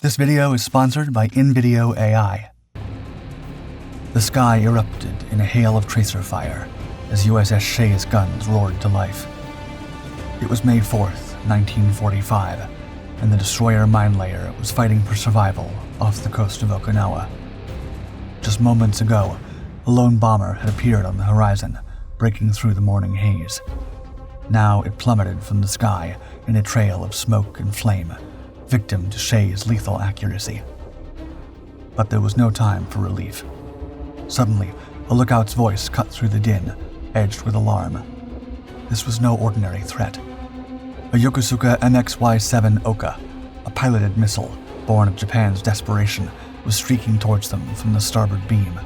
This video is sponsored by InVideo AI. The sky erupted in a hail of tracer fire as USS Shea's guns roared to life. It was May 4th, 1945, and the destroyer minelayer was fighting for survival off the coast of Okinawa. Just moments ago, a lone bomber had appeared on the horizon, breaking through the morning haze. Now it plummeted from the sky in a trail of smoke and flame, victim to Shay's lethal accuracy. But there was no time for relief. Suddenly, a lookout's voice cut through the din, edged with alarm. This was no ordinary threat. A Yokosuka MXY-7 Ohka, a piloted missile born of Japan's desperation, was streaking towards them from the starboard beam.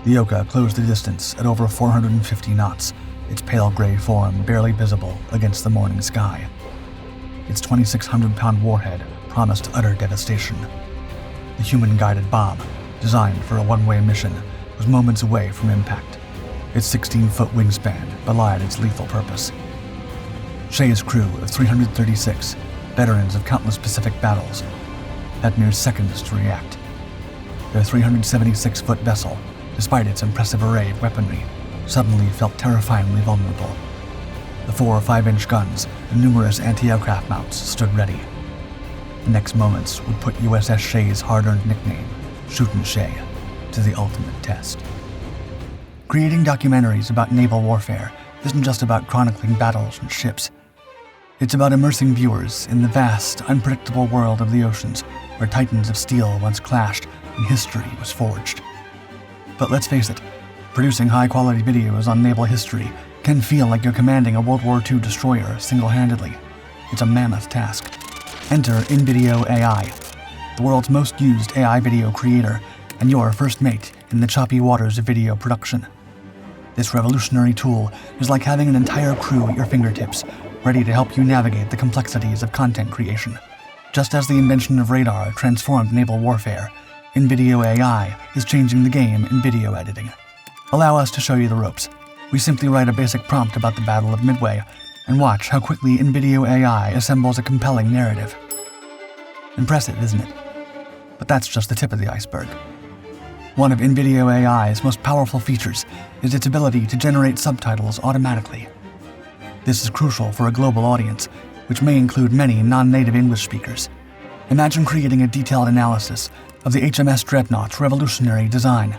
The Ohka closed the distance at over 450 knots, its pale gray form barely visible against the morning sky. Its 2,600-pound warhead promised utter devastation. The human-guided bomb, designed for a one-way mission, was moments away from impact. Its 16-foot wingspan belied its lethal purpose. Shay's crew of 336, veterans of countless Pacific battles, had mere seconds to react. Their 376-foot vessel, despite its impressive array of weaponry, suddenly felt terrifyingly vulnerable. The 4 or 5-inch guns and numerous anti-aircraft mounts stood ready. The next moments would put USS Shay's hard-earned nickname, Shootin' Shay, to the ultimate test. Creating documentaries about naval warfare isn't just about chronicling battles and ships. It's about immersing viewers in the vast, unpredictable world of the oceans, where titans of steel once clashed and history was forged. But let's face it, producing high-quality videos on naval history can feel like you're commanding a World War II destroyer single-handedly. It's a mammoth task. Enter InVideo AI, the world's most used AI video creator, and your first mate in the choppy waters of video production. This revolutionary tool is like having an entire crew at your fingertips, ready to help you navigate the complexities of content creation. Just as the invention of radar transformed naval warfare, InVideo AI is changing the game in video editing. Allow us to show you the ropes. We simply write a basic prompt about the Battle of Midway and watch how quickly InVideo AI assembles a compelling narrative. Impressive, isn't it? But that's just the tip of the iceberg. One of InVideo AI's most powerful features is its ability to generate subtitles automatically. This is crucial for a global audience, which may include many non-native English speakers. Imagine creating a detailed analysis of the HMS Dreadnought's revolutionary design.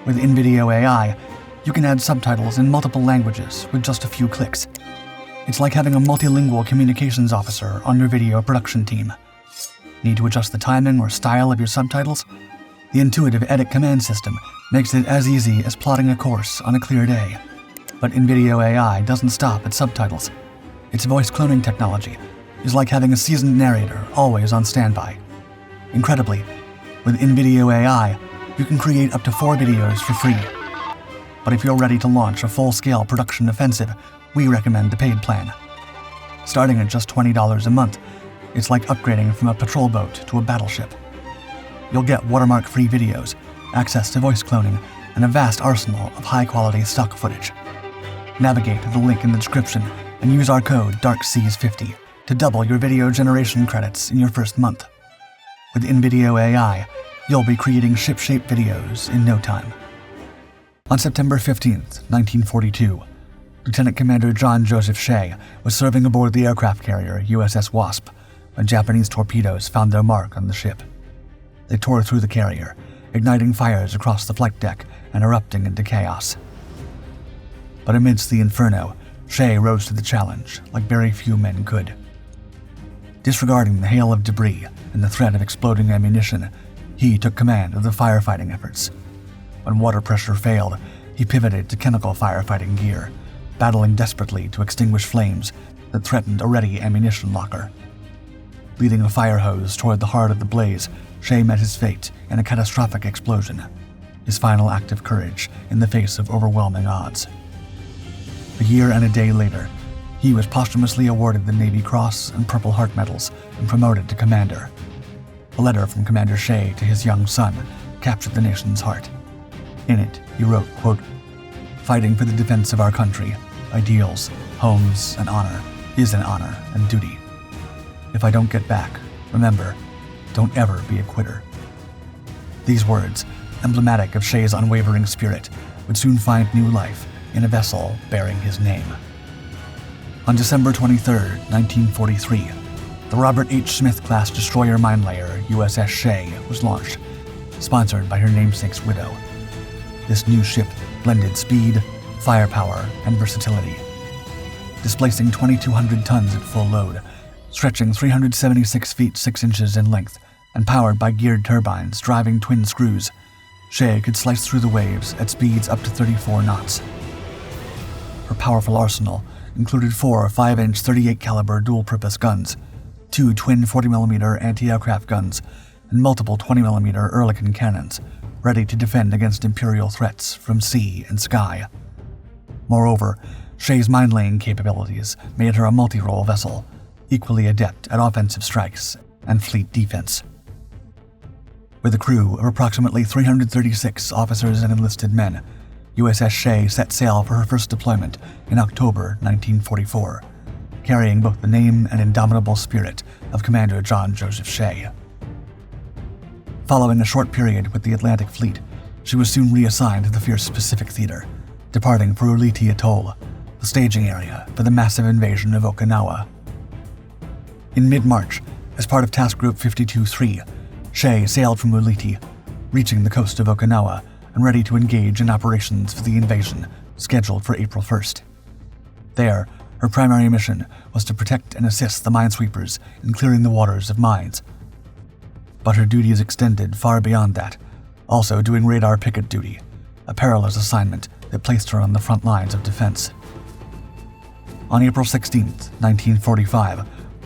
With InVideo AI, you can add subtitles in multiple languages with just a few clicks. It's like having a multilingual communications officer on your video production team. Need to adjust the timing or style of your subtitles? The intuitive edit command system makes it as easy as plotting a course on a clear day. But InVideo AI doesn't stop at subtitles. Its voice cloning technology is like having a seasoned narrator always on standby. Incredibly, with InVideo AI, you can create up to 4 videos for free. But if you're ready to launch a full-scale production offensive, we recommend the paid plan. Starting at just $20 a month, it's like upgrading from a patrol boat to a battleship. You'll get watermark-free videos, access to voice cloning, and a vast arsenal of high-quality stock footage. Navigate to the link in the description and use our code DARKSEAS50 to double your video generation credits in your first month. With InVideo AI, you'll be creating ship-shape videos in no time. On September 15th, 1942, Lieutenant Commander John Joseph Shay was serving aboard the aircraft carrier USS Wasp when Japanese torpedoes found their mark on the ship. They tore through the carrier, igniting fires across the flight deck and erupting into chaos. But amidst the inferno, Shay rose to the challenge like very few men could. Disregarding the hail of debris and the threat of exploding ammunition, he took command of the firefighting efforts. When water pressure failed, he pivoted to chemical firefighting gear, battling desperately to extinguish flames that threatened a ready ammunition locker. Leading a fire hose toward the heart of the blaze, Shay met his fate in a catastrophic explosion, his final act of courage in the face of overwhelming odds. A year and a day later, he was posthumously awarded the Navy Cross and Purple Heart medals and promoted to commander. A letter from Commander Shay to his young son captured the nation's heart. In it, he wrote, quote, "Fighting for the defense of our country, ideals, homes, and honor is an honor and duty. If I don't get back, remember, "Don't ever be a quitter." These words, emblematic of Shay's unwavering spirit, would soon find new life in a vessel bearing his name. On December 23, 1943, the Robert H. Smith-class destroyer minelayer USS Shea was launched, sponsored by her namesake's widow. This new ship blended speed, firepower, and versatility. Displacing 2,200 tons at full load, stretching 376 feet 6 inches in length, and powered by geared turbines driving twin screws, Shay could slice through the waves at speeds up to 34 knots. Her powerful arsenal included 4 5-inch 38 caliber dual-purpose guns, 2 twin 40mm anti-aircraft guns, and multiple 20mm Ehrlichen cannons, ready to defend against Imperial threats from sea and sky. Moreover, Shay's mine-laying capabilities made her a multi-role vessel, equally adept at offensive strikes and fleet defense. With a crew of approximately 336 officers and enlisted men, USS Shea set sail for her first deployment in October 1944, carrying both the name and indomitable spirit of Commander John Joseph Shay. Following a short period with the Atlantic Fleet, she was soon reassigned to the fierce Pacific Theater, departing for Ulithi Atoll, the staging area for the massive invasion of Okinawa. In mid-March, as part of Task Group 52-3, Shay sailed from Ulithi, reaching the coast of Okinawa and ready to engage in operations for the invasion scheduled for April 1st. There, her primary mission was to protect and assist the minesweepers in clearing the waters of mines. But her duties extended far beyond that, also doing radar picket duty, a perilous assignment that placed her on the front lines of defense. On April 16, 1945,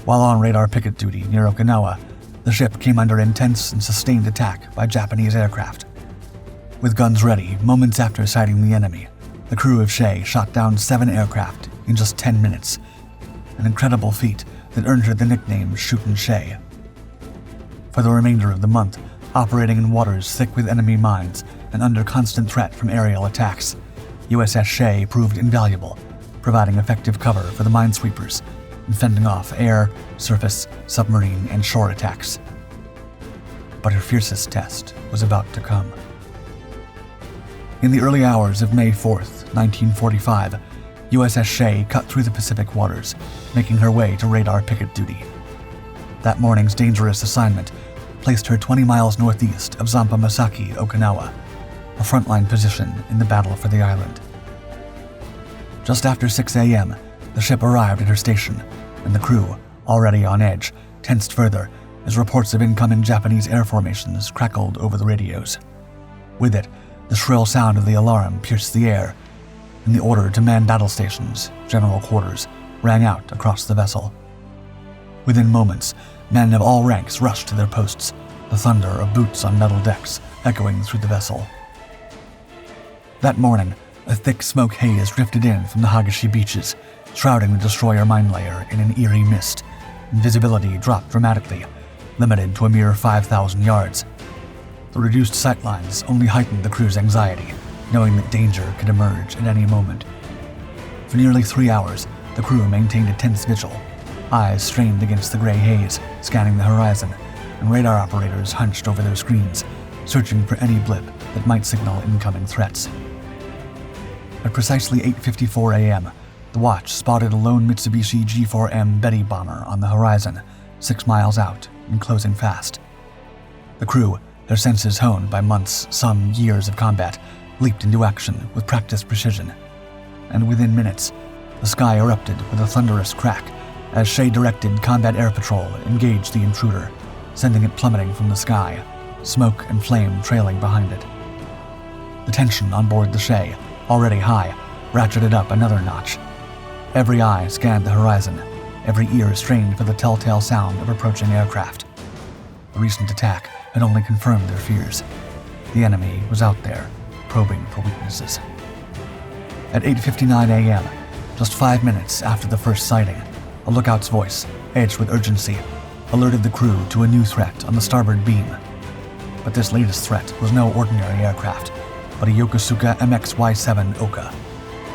while on radar picket duty near Okinawa, the ship came under intense and sustained attack by Japanese aircraft. With guns ready, moments after sighting the enemy, the crew of Shay shot down 7 aircraft in just 10 minutes, an incredible feat that earned her the nickname Shootin' Shay. For the remainder of the month, operating in waters thick with enemy mines and under constant threat from aerial attacks, USS Shay proved invaluable, providing effective cover for the minesweepers and fending off air, surface, submarine, and shore attacks. But her fiercest test was about to come. In the early hours of May 4th, 1945, USS Shea cut through the Pacific waters, making her way to radar picket duty. That morning's dangerous assignment placed her 20 miles northeast of Zampamasaki, Okinawa, a frontline position in the battle for the island. Just after 6 a.m., the ship arrived at her station, and the crew, already on edge, tensed further as reports of incoming Japanese air formations crackled over the radios. With it, the shrill sound of the alarm pierced the air, and the order to man battle stations, general quarters, rang out across the vessel. Within moments, men of all ranks rushed to their posts, the thunder of boots on metal decks echoing through the vessel. That morning, a thick smoke haze drifted in from the Hagashi beaches, shrouding the destroyer minelayer in an eerie mist, and visibility dropped dramatically, limited to a mere 5,000 yards. The reduced sightlines only heightened the crew's anxiety, knowing that danger could emerge at any moment. For nearly 3 hours, the crew maintained a tense vigil, eyes strained against the gray haze, scanning the horizon, and radar operators hunched over their screens, searching for any blip that might signal incoming threats. At precisely 8:54 a.m., the watch spotted a lone Mitsubishi G4M Betty bomber on the horizon, 6 miles out and closing fast. The crew, their senses honed by months, some years of combat, leaped into action with practiced precision. And within minutes, the sky erupted with a thunderous crack as Shay directed Combat Air Patrol engaged the intruder, sending it plummeting from the sky, smoke and flame trailing behind it. The tension on board the Shay, already high, ratcheted up another notch. Every eye scanned the horizon, every ear strained for the telltale sound of approaching aircraft. The recent attack had only confirmed their fears. The enemy was out there, probing for weaknesses. At 8:59 a.m., just 5 minutes after the first sighting, a lookout's voice, edged with urgency, alerted the crew to a new threat on the starboard beam. But this latest threat was no ordinary aircraft, but a Yokosuka MXY-7 Ohka,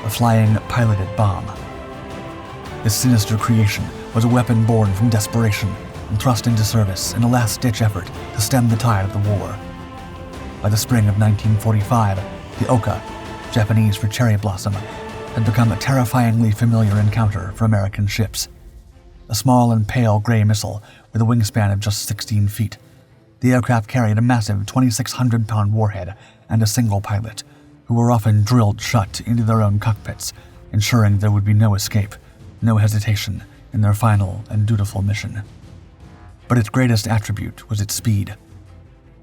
a flying, piloted bomb. This sinister creation was a weapon born from desperation, and thrust into service in a last-ditch effort to stem the tide of the war. By the spring of 1945, the Ohka, Japanese for cherry blossom, had become a terrifyingly familiar encounter for American ships. A small and pale gray missile with a wingspan of just 16 feet, the aircraft carried a massive 2,600-pound warhead and a single pilot, who were often drilled shut into their own cockpits, ensuring there would be no escape, no hesitation in their final and dutiful mission. But its greatest attribute was its speed.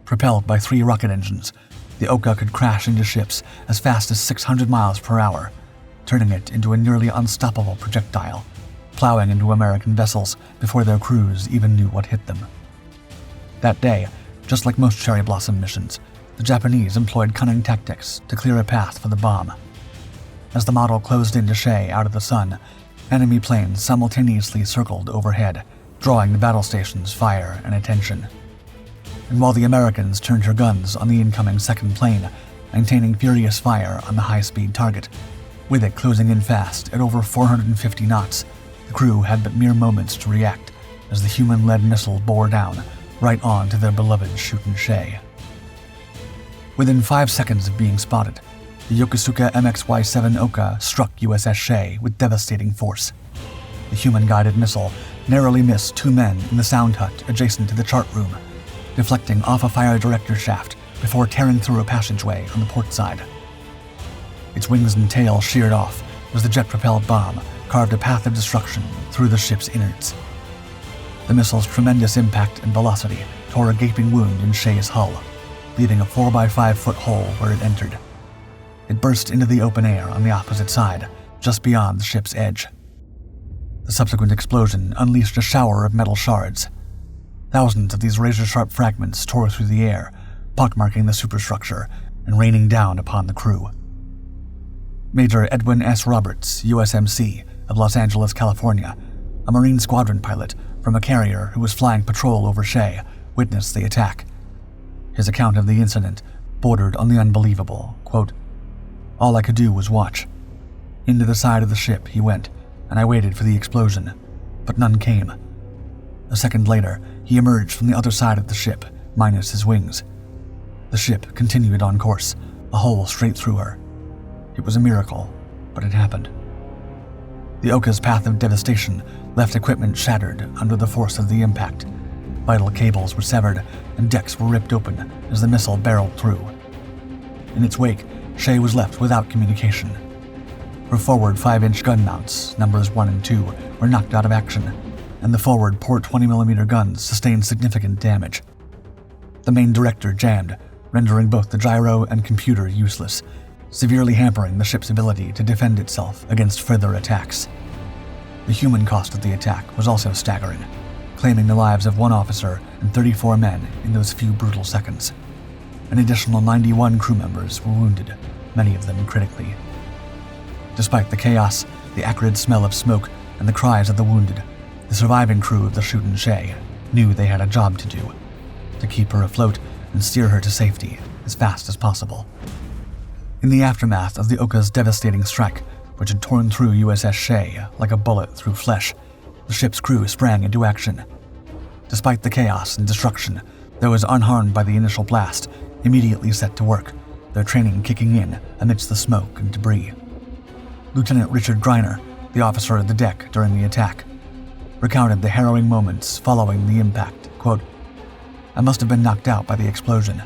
Propelled by 3 rocket engines, the Ohka could crash into ships as fast as 600 miles per hour, turning it into a nearly unstoppable projectile, plowing into American vessels before their crews even knew what hit them. That day, just like most cherry blossom missions, the Japanese employed cunning tactics to clear a path for the bomb. As the model closed into Shay out of the sun, enemy planes simultaneously circled overhead, drawing the battle station's fire and attention. And while the Americans turned her guns on the incoming second plane, maintaining furious fire on the high-speed target, with it closing in fast at over 450 knots, the crew had but mere moments to react as the human-led missile bore down right on to their beloved shootin' Shay. Within 5 seconds of being spotted, the Yokosuka MXY-7 Ohka struck USS Shea with devastating force. The human-guided missile narrowly missed 2 men in the sound hut adjacent to the chart room, deflecting off a fire director shaft before tearing through a passageway on the port side. Its wings and tail sheared off as the jet-propelled bomb carved a path of destruction through the ship's innards. The missile's tremendous impact and velocity tore a gaping wound in Shay's hull, leaving a 4-by-5-foot hole where it entered. It burst into the open air on the opposite side, just beyond the ship's edge. The subsequent explosion unleashed a shower of metal shards. Thousands of these razor-sharp fragments tore through the air, pockmarking the superstructure and raining down upon the crew. Major Edwin S. Roberts, USMC, of Los Angeles, California, a Marine squadron pilot from a carrier who was flying patrol over Shay, witnessed the attack. His account of the incident bordered on the unbelievable. Quote, "All I could do was watch. Into the side of the ship he went, and I waited for the explosion, but none came. A second later, he emerged from the other side of the ship, minus his wings. The ship continued on course, a hole straight through her. It was a miracle, but it happened." The Ohka's path of devastation left equipment shattered under the force of the impact. Vital cables were severed, and decks were ripped open as the missile barreled through. In its wake, Shay was left without communication. Her forward 5-inch gun mounts, numbers 1 and 2, were knocked out of action, and the forward port 20mm guns sustained significant damage. The main director jammed, rendering both the gyro and computer useless, severely hampering the ship's ability to defend itself against further attacks. The human cost of the attack was also staggering, claiming the lives of 1 officer and 34 men in those few brutal seconds. An additional 91 crew members were wounded, many of them critically. Despite the chaos, the acrid smell of smoke, and the cries of the wounded, the surviving crew of the shootin' Shay knew they had a job to do, to keep her afloat and steer her to safety as fast as possible. In the aftermath of the Ohka's devastating strike, which had torn through USS Shea like a bullet through flesh, the ship's crew sprang into action. Despite the chaos and destruction, those unharmed by the initial blast immediately set to work, their training kicking in amidst the smoke and debris. Lieutenant Richard Greiner, the officer at the deck during the attack, recounted the harrowing moments following the impact. Quote, "I must have been knocked out by the explosion.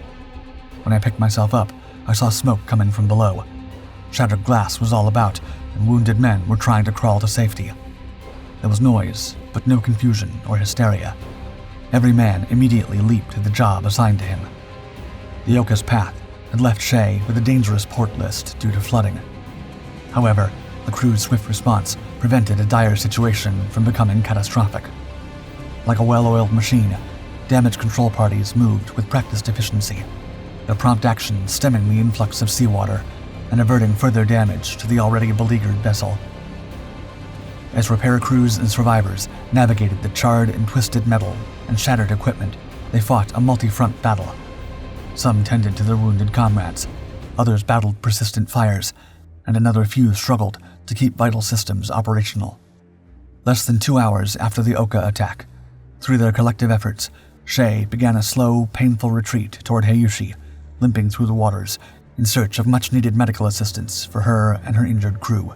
When I picked myself up, I saw smoke coming from below. Shattered glass was all about, and wounded men were trying to crawl to safety. There was noise, but no confusion or hysteria. Every man immediately leaped to the job assigned to him. The Ohka's path had left Shay with a dangerous port list due to flooding. However, the crew's swift response prevented a dire situation from becoming catastrophic. Like a well-oiled machine, damage control parties moved with practiced efficiency, their prompt action stemming the influx of seawater and averting further damage to the already beleaguered vessel. As repair crews and survivors navigated the charred and twisted metal and shattered equipment, they fought a multi-front battle. Some tended to their wounded comrades, others battled persistent fires, and another few struggled to keep vital systems operational. Less than 2 hours after the Ohka attack, Through their collective efforts, Shay began a slow, painful retreat toward Heiushi, limping through the waters in search of much-needed medical assistance for her and her injured crew.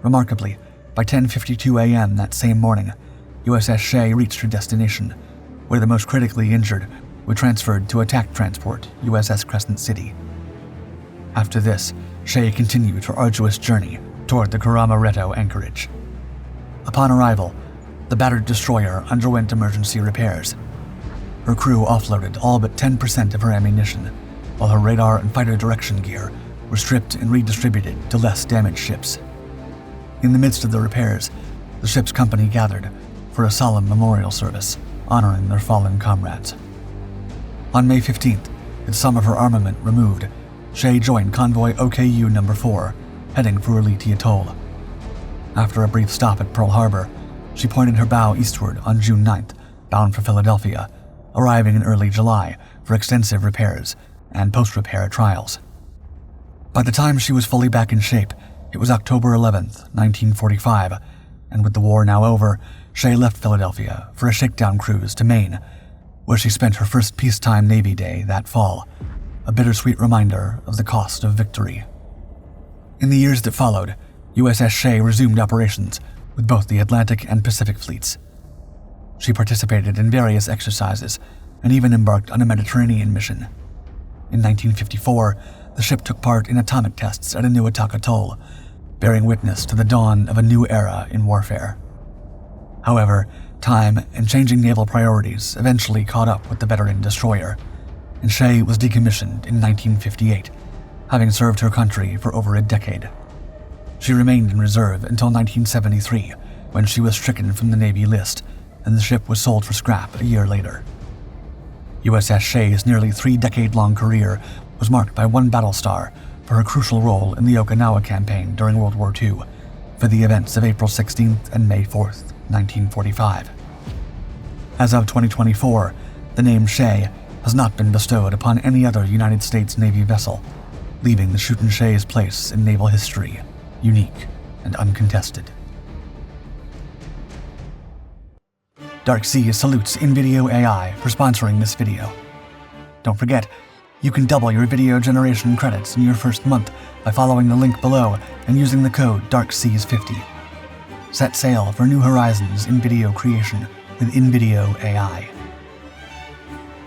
Remarkably, by 10:52 a.m. that same morning, USS Shea reached her destination, where the most critically injured were transferred to attack transport USS Crescent City. After this, Shay continued her arduous journey toward the Kurama-Reto anchorage. Upon arrival, the battered destroyer underwent emergency repairs. Her crew offloaded all but 10% of her ammunition, while her radar and fighter direction gear were stripped and redistributed to less damaged ships. In the midst of the repairs, the ship's company gathered for a solemn memorial service honoring their fallen comrades. On May 15th, with some of her armament removed, Shay joined convoy OKU No. 4, heading for Ulithi Atoll. After a brief stop at Pearl Harbor, she pointed her bow eastward on June 9th, bound for Philadelphia, arriving in early July for extensive repairs and post-repair trials. By the time she was fully back in shape, it was October 11th, 1945, and with the war now over, Shay left Philadelphia for a shakedown cruise to Maine, where she spent her first peacetime Navy day that fall, a bittersweet reminder of the cost of victory. In the years that followed, USS Shea resumed operations with both the Atlantic and Pacific fleets. She participated in various exercises and even embarked on a Mediterranean mission. In 1954, the ship took part in atomic tests at Inuitak Atoll, bearing witness to the dawn of a new era in warfare. However, time and changing naval priorities eventually caught up with the veteran destroyer, and Shay was decommissioned in 1958, having served her country for over a decade. She remained in reserve until 1973, when she was stricken from the Navy list, and the ship was sold for scrap a year later. USS Shay's nearly 3-decade-long career was marked by one battle star for her crucial role in the Okinawa campaign during World War II, for the events of April 16th and May 4th, 1945. As of 2024, the name Shay has not been bestowed upon any other United States Navy vessel, leaving the Shootin' Shay's place in naval history unique and uncontested. Dark Seas salutes InVideo AI for sponsoring this video. Don't forget, you can double your video generation credits in your first month by following the link below and using the code DARKSEAS50. Set sail for new horizons in video creation with InVideo AI.